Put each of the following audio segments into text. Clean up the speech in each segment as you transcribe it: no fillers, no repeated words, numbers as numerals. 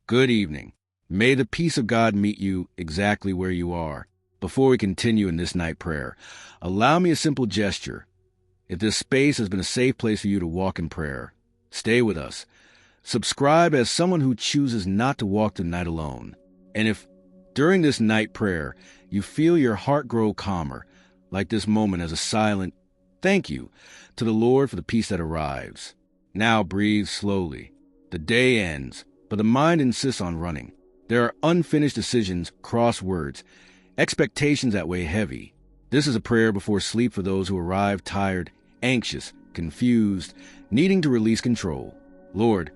Good evening. May the peace of God meet you exactly where you are. Before we continue in this night prayer, allow me a simple gesture. If this space has been a safe place for you to walk in prayer, stay with us. Subscribe as someone who chooses not to walk the night alone. And if during this night prayer you feel your heart grow calmer, like this moment as a silent thank you to the Lord for the peace that arrives. Now breathe slowly. The day ends, but the mind insists on running. There are unfinished decisions, crosswords, expectations that weigh heavy. This is a prayer before sleep for those who arrive tired, anxious, confused, needing to release control. Lord,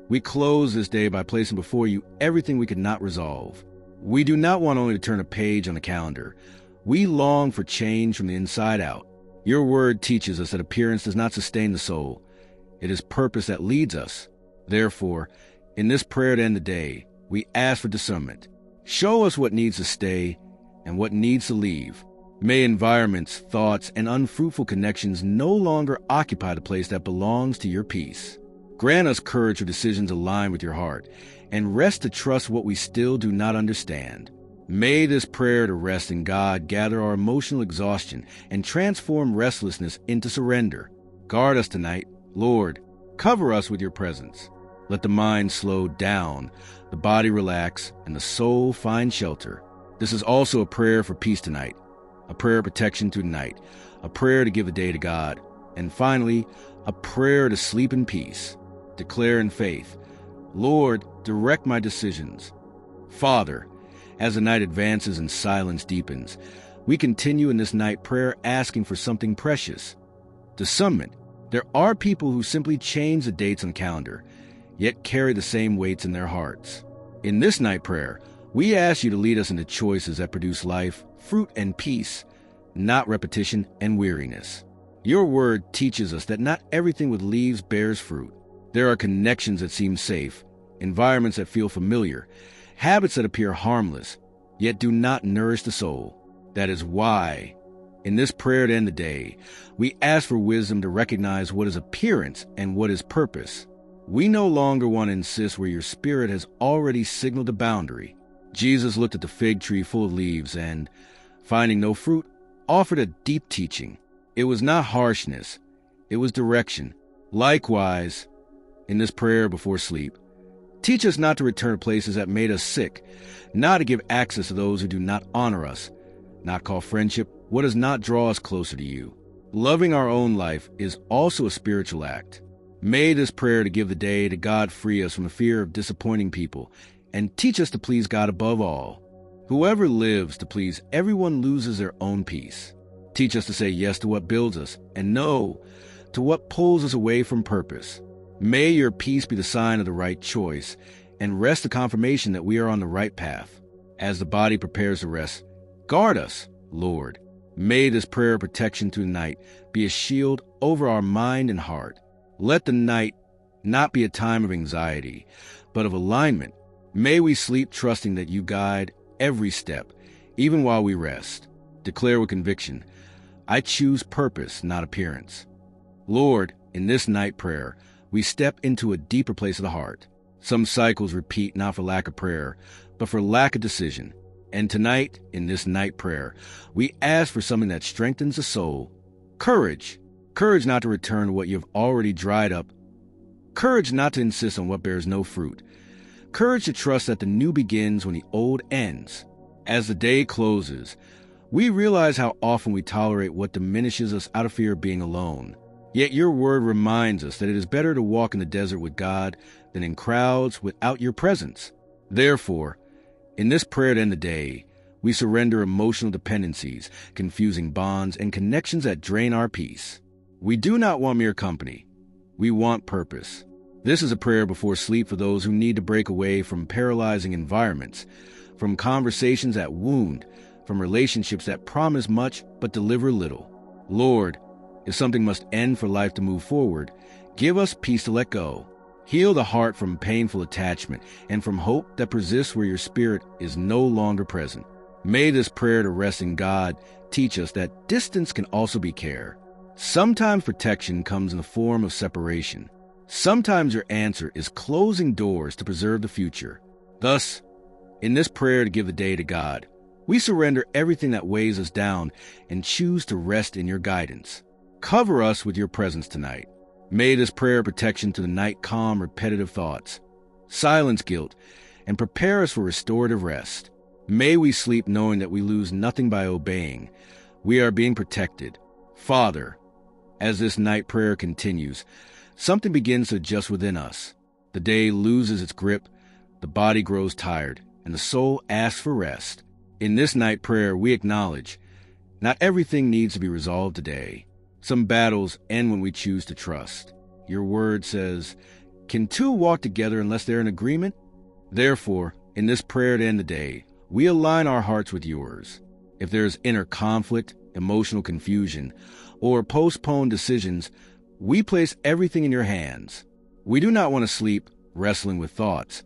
we close this day by placing before you everything we could not resolve. We do not want only to turn a page on the calendar. We long for change from the inside out. Your word teaches us that appearance does not sustain the soul. It is purpose that leads us. Therefore, in this prayer to end the day, we ask for discernment. Show us what needs to stay and what needs to leave. May environments, thoughts, and unfruitful connections no longer occupy the place that belongs to your peace. Grant us courage for decisions aligned with your heart, and rest to trust what we still do not understand. May this prayer to rest in God gather our emotional exhaustion and transform restlessness into surrender. Guard us tonight, Lord. Cover us with your presence. Let the mind slow down, the body relax, and the soul find shelter. This is also a prayer for peace tonight, a prayer of protection through the night, a prayer to give the day to God, and finally, a prayer to sleep in peace. Declare in faith, Lord, direct my decisions. Father, as the night advances and silence deepens, we continue in this night prayer asking for something precious. Discernment. There are people who simply change the dates on the calendar, yet carry the same weights in their hearts. In this night prayer, we ask you to lead us into choices that produce life, fruit, and peace, not repetition and weariness. Your word teaches us that not everything with leaves bears fruit. There are connections that seem safe, environments that feel familiar, habits that appear harmless, yet do not nourish the soul. That is why, in this prayer to end the day, we ask for wisdom to recognize what is appearance and what is purpose. We no longer want to insist where your spirit has already signaled a boundary. Jesus looked at the fig tree full of leaves and, finding no fruit, offered a deep teaching. It was not harshness, it was direction. Likewise, in this prayer before sleep, teach us not to return to places that made us sick, not to give access to those who do not honor us, not call friendship what does not draw us closer to you. Loving our own life is also a spiritual act. May this prayer to give the day to God free us from the fear of disappointing people and teach us to please God above all. Whoever lives to please everyone loses their own peace. Teach us to say yes to what builds us and no to what pulls us away from purpose. May your peace be the sign of the right choice and rest the confirmation that we are on the right path. As the body prepares to rest, guard us, Lord. May this prayer of protection through the night be a shield over our mind and heart. Let the night not be a time of anxiety, but of alignment. May we sleep trusting that you guide every step, even while we rest. Declare with conviction, I choose purpose, not appearance. Lord, in this night prayer, we step into a deeper place of the heart. Some cycles repeat not for lack of prayer, but for lack of decision. And tonight, in this night prayer, we ask for something that strengthens the soul. Courage. Courage not to return to what you have already dried up. Courage not to insist on what bears no fruit. Courage to trust that the new begins when the old ends. As the day closes, we realize how often we tolerate what diminishes us out of fear of being alone. Yet your word reminds us that it is better to walk in the desert with God than in crowds without your presence. Therefore, in this prayer to end the day, we surrender emotional dependencies, confusing bonds, and connections that drain our peace. We do not want mere company. We want purpose. This is a prayer before sleep for those who need to break away from paralyzing environments, from conversations that wound, from relationships that promise much but deliver little. Lord, if something must end for life to move forward, give us peace to let go. Heal the heart from painful attachment and from hope that persists where your spirit is no longer present. May this prayer to rest in God teach us that distance can also be care. Sometimes protection comes in the form of separation. Sometimes your answer is closing doors to preserve the future. Thus, in this prayer to give the day to God, we surrender everything that weighs us down and choose to rest in your guidance. Cover us with your presence tonight. May this prayer protection to the night calm repetitive thoughts, silence guilt, and prepare us for restorative rest. May we sleep knowing that we lose nothing by obeying. We are being protected. Father, as this night prayer continues, something begins to adjust within us. The day loses its grip, the body grows tired, and the soul asks for rest. In this night prayer, we acknowledge not everything needs to be resolved today. Some battles end when we choose to trust. Your word says, "Can two walk together unless they're in agreement?" Therefore, in this prayer to end the day, we align our hearts with yours. If there is inner conflict, emotional confusion, or postponed decisions, we place everything in your hands. We do not want to sleep wrestling with thoughts.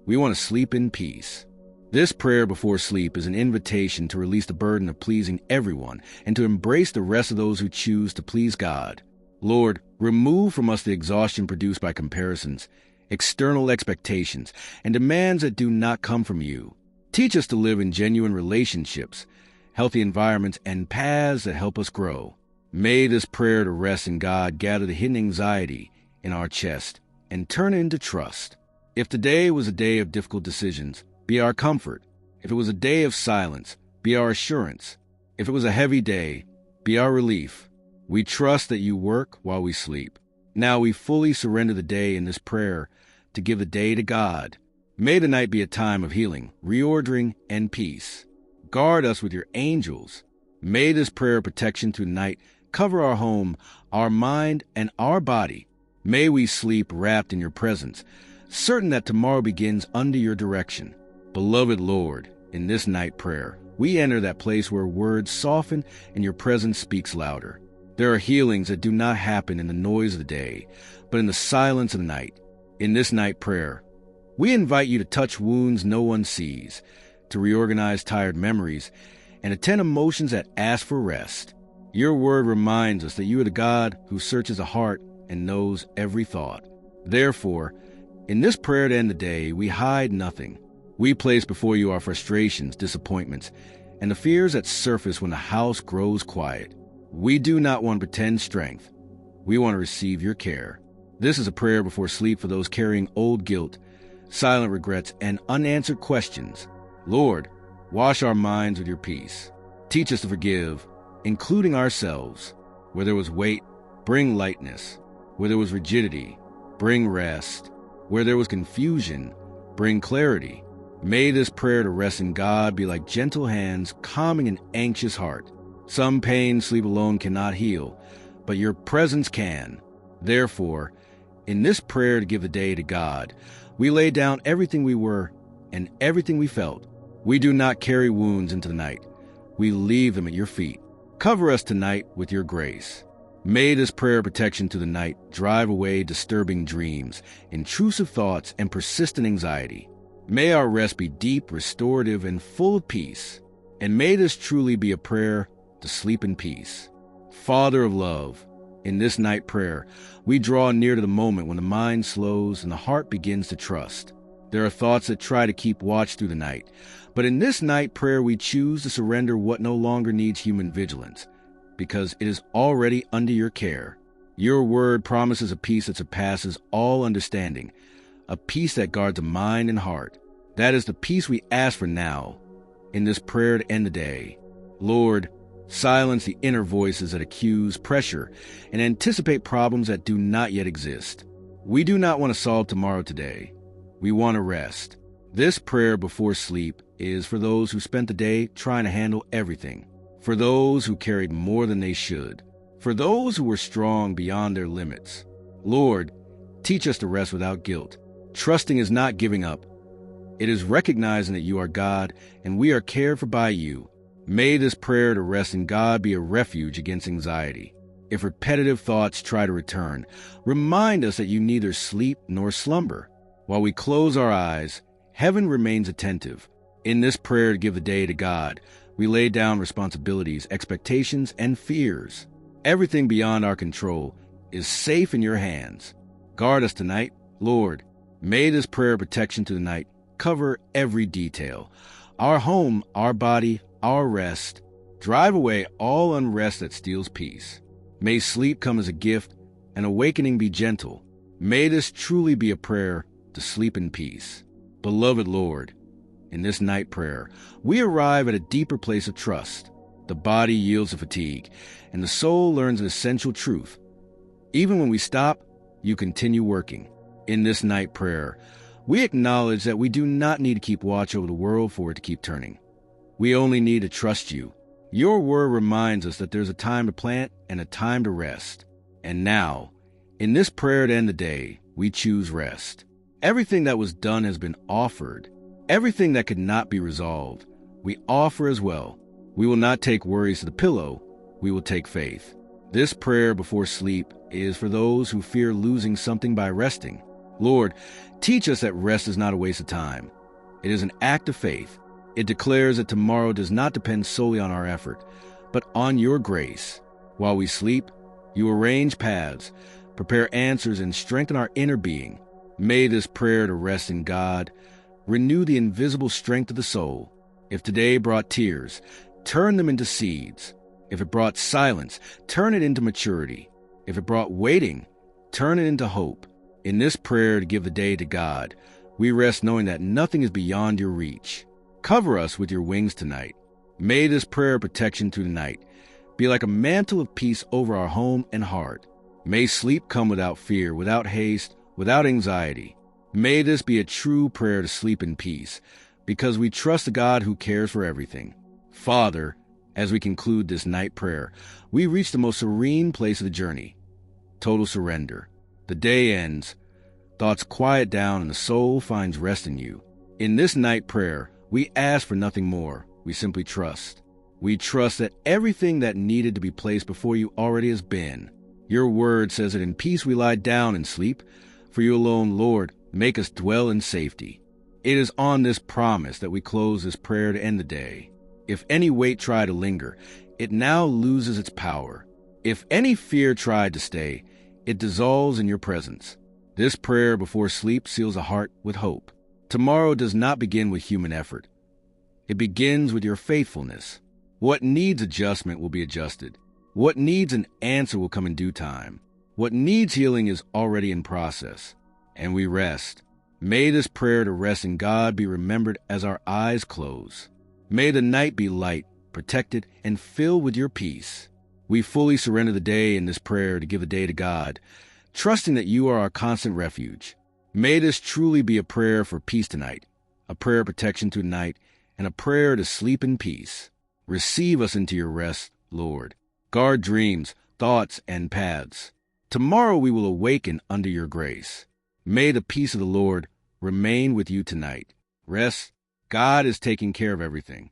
We want to sleep in peace. This prayer before sleep is an invitation to release the burden of pleasing everyone and to embrace the rest of those who choose to please God. Lord, remove from us the exhaustion produced by comparisons, external expectations, and demands that do not come from you. Teach us to live in genuine relationships, healthy environments, and paths that help us grow. May this prayer to rest in God gather the hidden anxiety in our chest and turn it into trust. If today was a day of difficult decisions, be our comfort. If it was a day of silence, be our assurance. If it was a heavy day, be our relief. We trust that you work while we sleep. Now we fully surrender the day in this prayer to give the day to God. May the night be a time of healing, reordering, and peace. Guard us with your angels. May this prayer of protection through the night cover our home, our mind, and our body. May we sleep wrapped in your presence, certain that tomorrow begins under your direction. Beloved Lord, in this night prayer, we enter that place where words soften and your presence speaks louder. There are healings that do not happen in the noise of the day, but in the silence of the night. In this night prayer, we invite you to touch wounds no one sees, to reorganize tired memories, and attend emotions that ask for rest. Your word reminds us that you are the God who searches the heart and knows every thought. Therefore, in this prayer to end the day, we hide nothing. We place before you our frustrations, disappointments, and the fears that surface when the house grows quiet. We do not want to pretend strength. We want to receive your care. This is a prayer before sleep for those carrying old guilt, silent regrets, and unanswered questions. Lord, wash our minds with your peace. Teach us to forgive, including ourselves. Where there was weight, bring lightness. Where there was rigidity, bring rest. Where there was confusion, bring clarity. May this prayer to rest in God be like gentle hands calming an anxious heart. Some pain sleep alone cannot heal, but your presence can. Therefore, in this prayer to give the day to God, we lay down everything we were and everything we felt. We do not carry wounds into the night. We leave them at your feet. Cover us tonight with your grace. May this prayer of protection to the night drive away disturbing dreams, intrusive thoughts, and persistent anxiety. May our rest be deep, restorative, and full of peace. And may this truly be a prayer to sleep in peace. Father of love, in this night prayer, we draw near to the moment when the mind slows and the heart begins to trust. There are thoughts that try to keep watch through the night, but in this night prayer we choose to surrender what no longer needs human vigilance, because it is already under your care. Your word promises a peace that surpasses all understanding, a peace that guards a mind and heart. That is the peace we ask for now, in this prayer to end the day. Lord, silence the inner voices that accuse, pressure, and anticipate problems that do not yet exist. We do not want to solve tomorrow today. We want to rest. This prayer before sleep is for those who spent the day trying to handle everything, for those who carried more than they should, for those who were strong beyond their limits. Lord, teach us to rest without guilt. Trusting is not giving up. It is recognizing that you are God and we are cared for by you. May this prayer to rest in God be a refuge against anxiety. If repetitive thoughts try to return, remind us that you neither sleep nor slumber. While we close our eyes, heaven remains attentive. In this prayer to give the day to God, we lay down responsibilities, expectations, and fears. Everything beyond our control is safe in your hands. Guard us tonight, Lord. May this prayer of protection to the night Cover every detail. Our home, our body, our rest. Drive away all unrest that steals peace. May sleep come as a gift and awakening be gentle. May this truly be a prayer to sleep in peace. Beloved Lord, in this night prayer, we arrive at a deeper place of trust. The body yields to fatigue, and the soul learns an essential truth. Even when we stop, you continue working. In this night prayer, we acknowledge that we do not need to keep watch over the world for it to keep turning. We only need to trust you. Your word reminds us that there's a time to plant and a time to rest. And now, in this prayer to end the day, we choose rest. Everything that was done has been offered. Everything that could not be resolved, we offer as well. We will not take worries to the pillow. We will take faith. This prayer before sleep is for those who fear losing something by resting. Lord, teach us that rest is not a waste of time. It is an act of faith. It declares that tomorrow does not depend solely on our effort, but on your grace. While we sleep, you arrange paths, prepare answers, and strengthen our inner being. May this prayer to rest in God renew the invisible strength of the soul. If today brought tears, turn them into seeds. If it brought silence, turn it into maturity. If it brought waiting, turn it into hope. In this prayer to give the day to God, we rest knowing that nothing is beyond your reach. Cover us with your wings tonight. May this prayer of protection through the night be like a mantle of peace over our home and heart. May sleep come without fear, without haste, without anxiety. May this be a true prayer to sleep in peace, because we trust the God who cares for everything. Father, as we conclude this night prayer, we reach the most serene place of the journey, total surrender. The day ends, thoughts quiet down, and the soul finds rest in you. In this night prayer, we ask for nothing more. We simply trust. We trust that everything that needed to be placed before you already has been. Your word says that in peace we lie down and sleep. For you alone, Lord, make us dwell in safety. It is on this promise that we close this prayer to end the day. If any weight tried to linger, it now loses its power. If any fear tried to stay, it dissolves in your presence. This prayer before sleep seals a heart with hope. Tomorrow does not begin with human effort. It begins with your faithfulness. What needs adjustment will be adjusted. What needs an answer will come in due time. What needs healing is already in process. And we rest. May this prayer to rest in God be remembered as our eyes close. May the night be light, protected, and filled with your peace. We fully surrender the day in this prayer to give the day to God, trusting that you are our constant refuge. May this truly be a prayer for peace tonight, a prayer of protection through the night, and a prayer to sleep in peace. Receive us into your rest, Lord. Guard dreams, thoughts, and paths. Tomorrow we will awaken under your grace. May the peace of the Lord remain with you tonight. Rest. God is taking care of everything.